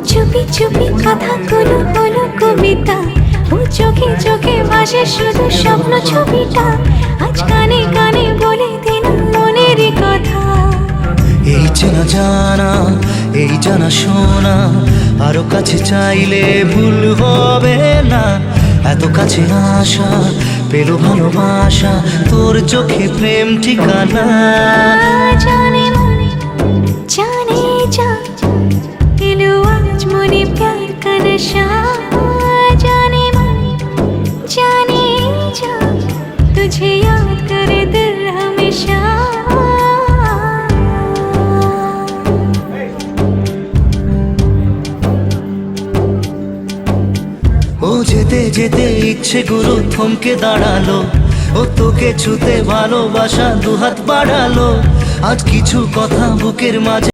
চুপি চুপি কথাগুলো হলো কবিতা, ও চোখে চোখে ভাসে শুধু স্বপ্ন ছবিটা। আজ কানে কানে বলে দিলাম মনেরই কথা। এই চেনা জানা, এই জানা শোনা, আরো কাছে চাইলে ভুল হবে না। এত কাছে আসা পেল ভালোবাসা, তোর চোখে প্রেম ঠিকানা। জানে মন জানে जा दिलो आज मने प्यार का नशा। जाने मन जाने जा तुझे याद करे दिल हमेशा। ও যেতে যেতে ইচ্ছে গুলো থমকে দাঁড়ালো, ও তোকে ছুতে ভালোবাসা দুহাত বাড়ালো। আজ কিছু কথা বুকের মাঝে